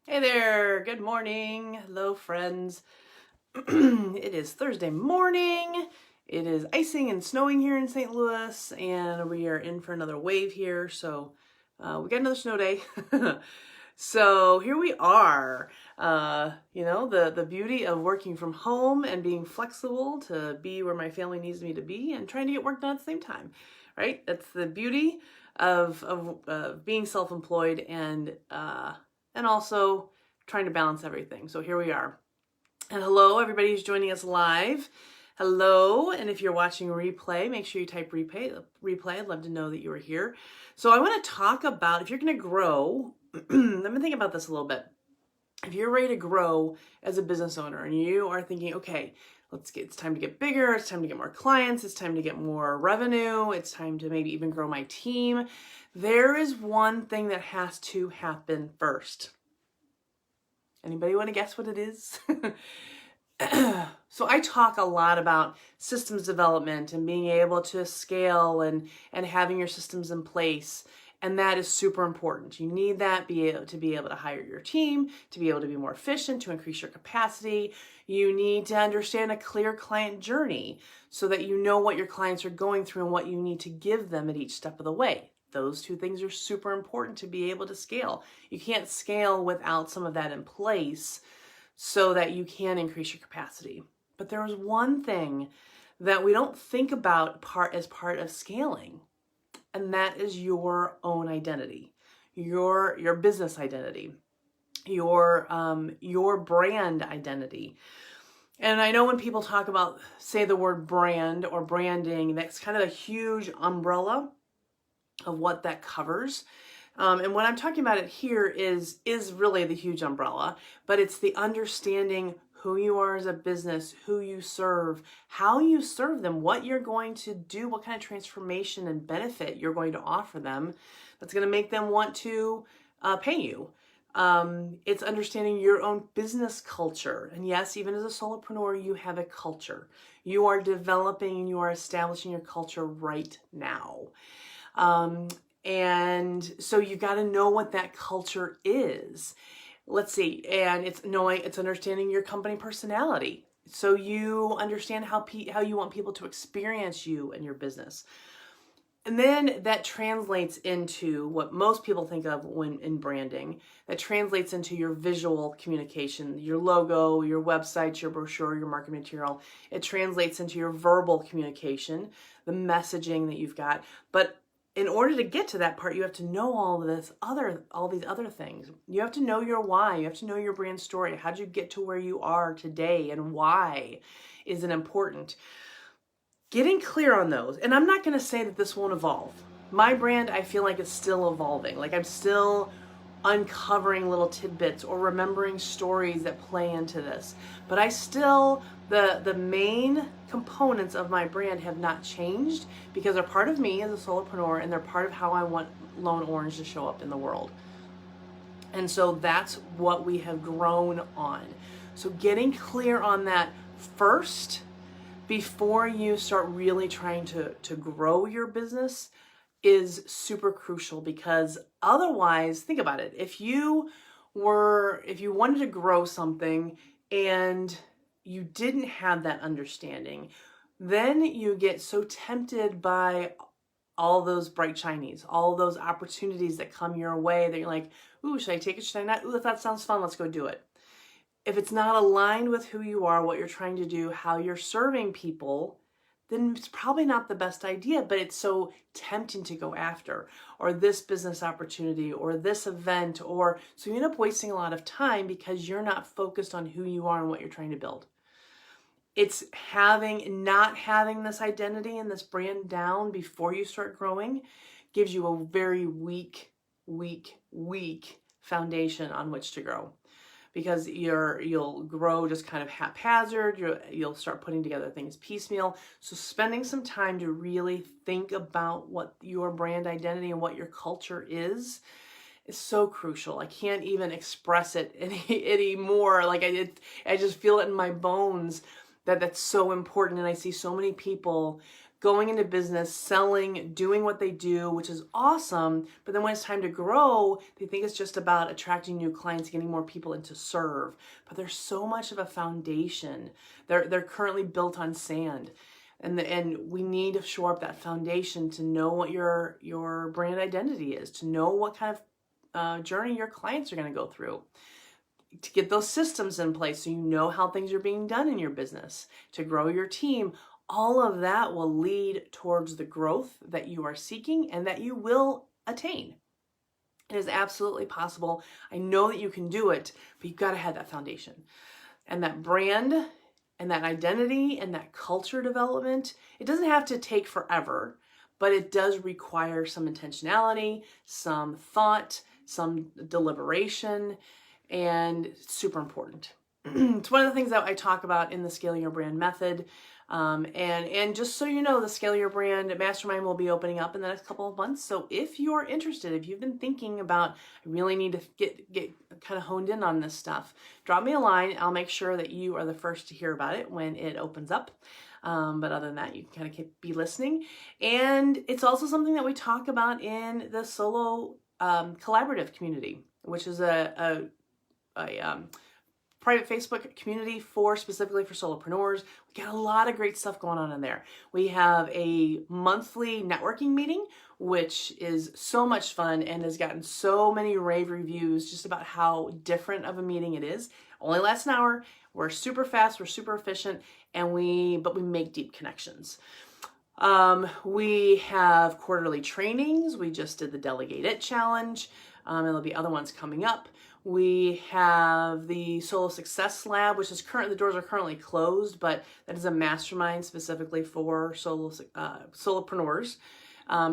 Hey there, good morning. Hello, friends. It is Thursday morning. It is icing and snowing here in St. Louis, and we are in for another wave here. So, we got another snow day. So, here we are. The beauty of working from home and being flexible to be where my family needs me to be and trying to get work done at the same time, right? That's the beauty of being self-employed and also trying to balance everything. So here we are. And hello, everybody who's joining us live. Hello, and if you're watching replay, make sure you type replay. I'd love to know that you are here. So I want to talk about if you're going to grow. Let me think about this a little bit. If you're ready to grow as a business owner and you are thinking, okay, it's time to get bigger, it's time to get more clients, it's time to get more revenue, it's time to maybe even grow my team, there is one thing that has to happen first. Anybody want to guess what it is? So I talk a lot about systems development and being able to scale and having your systems in place. And that is super important. You need that to be able to hire your team, to be able to be more efficient, to increase your capacity. You need to understand a clear client journey so that you know what your clients are going through and what you need to give them at each step of the way. Those two things are super important to be able to scale. You can't scale without some of that in place so that you can increase your capacity. But there is one thing that we don't think about as part of scaling, and that is your own identity, your business identity, your brand identity. And I know when people talk about, say the word brand or branding, that's kind of a huge umbrella of what that covers. And what I'm talking about it here is really the huge umbrella, but it's the understanding who you are as a business, who you serve, how you serve them, what you're going to do, what kind of transformation and benefit you're going to offer them that's going to make them want to pay you. It's understanding your own business culture. And yes, even as a solopreneur, you have a culture. You are developing and you are establishing your culture right now. And so you got to know what that culture is. Let's see. And it's understanding your company personality. So you understand how you want people to experience you and your business. And then that translates into what most people think of when in branding. That translates into your visual communication, your logo, your website, your brochure, your marketing material. It translates into your verbal communication, the messaging that you've got. But in order to get to that part, you have to know all these other things. You have to know your why. You have to know your brand story. How did you get to where you are today, and why is it important? Getting clear on those. And I'm not going to say that this won't evolve. My brand, I feel like it's still evolving. Like I'm still uncovering little tidbits or remembering stories that play into this. But I still, the main components of my brand have not changed because they're part of me as a solopreneur and they're part of how I want Lone Orange to show up in the world. And so that's what we have grown on. So getting clear on that first before you start really trying to grow your business is super crucial, because otherwise, think about it. If you wanted to grow something and you didn't have that understanding, then you get so tempted by all those bright shinies, all those opportunities that come your way that you're like, ooh, should I take it? Should I not? Ooh, that sounds fun. Let's go do it. If it's not aligned with who you are, what you're trying to do, how you're serving people, then it's probably not the best idea, but it's so tempting to go after, or this business opportunity, or this event, or so you end up wasting a lot of time because you're not focused on who you are and what you're trying to build. It's not having this identity and this brand down before you start growing gives you a very weak foundation on which to grow. Because you'll grow just kind of haphazard. You'll start putting together things piecemeal. So spending some time to really think about what your brand identity and what your culture is so crucial. I can't even express it any more. Like I just feel it in my bones that that's so important. And I see so many people going into business, selling, doing what they do, which is awesome. But then when it's time to grow, they think it's just about attracting new clients, getting more people in to serve. But there's so much of a foundation. They're currently built on sand. And we need to shore up that foundation to know what your brand identity is, to know what kind of journey your clients are going to go through, to get those systems in place so you know how things are being done in your business, to grow your team. All of that will lead towards the growth that you are seeking and that you will attain. It is absolutely possible. I know that you can do it, but you've got to have that foundation. And that brand and that identity and that culture development, it doesn't have to take forever, but it does require some intentionality, some thought, some deliberation, and it's super important. It's one of the things that I talk about in the Scaling Your Brand method. And just so you know, the Scale Your Brand Mastermind will be opening up in the next couple of months. So if you're interested, if you've been thinking about, I really need to get kind of honed in on this stuff, drop me a line. I'll make sure that you are the first to hear about it when it opens up. But other than that, you can kind of be listening. And it's also something that we talk about in the Solo Collaborative community, which is a private Facebook community specifically for solopreneurs. We got a lot of great stuff going on in there. We have a monthly networking meeting, which is so much fun and has gotten so many rave reviews just about how different of a meeting it is. Only lasts an hour. We're super fast, we're super efficient, but we make deep connections. We have quarterly trainings. We just did the Delegate It challenge. And there'll be other ones coming up. We have the Solo Success Lab, which is the doors are currently closed, but that is a mastermind specifically for solopreneurs,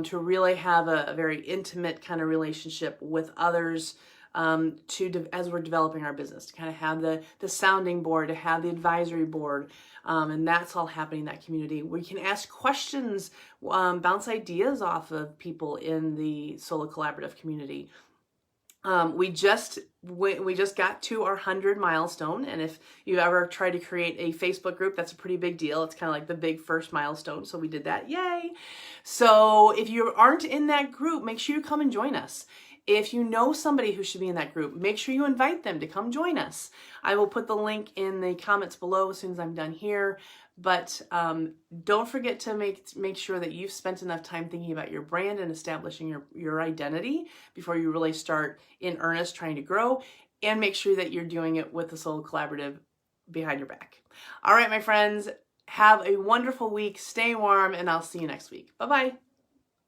to really have a very intimate kind of relationship with others, as we're developing our business, to kind of have the sounding board, to have the advisory board, and that's all happening in that community. We can ask questions, bounce ideas off of people in the Solo Collaborative community. We just got to our 100 milestone, and if you ever try to create a Facebook group, that's a pretty big deal. It's kind of like the big first milestone, so we did that. Yay! So if you aren't in that group, make sure you come and join us. If you know somebody who should be in that group, make sure you invite them to come join us. I will put the link in the comments below as soon as I'm done here. But don't forget to make sure that you've spent enough time thinking about your brand and establishing your identity before you really start in earnest trying to grow, and make sure that you're doing it with the Solo Collaborative behind your back. All right, my friends, have a wonderful week. Stay warm, and I'll see you next week. Bye-bye.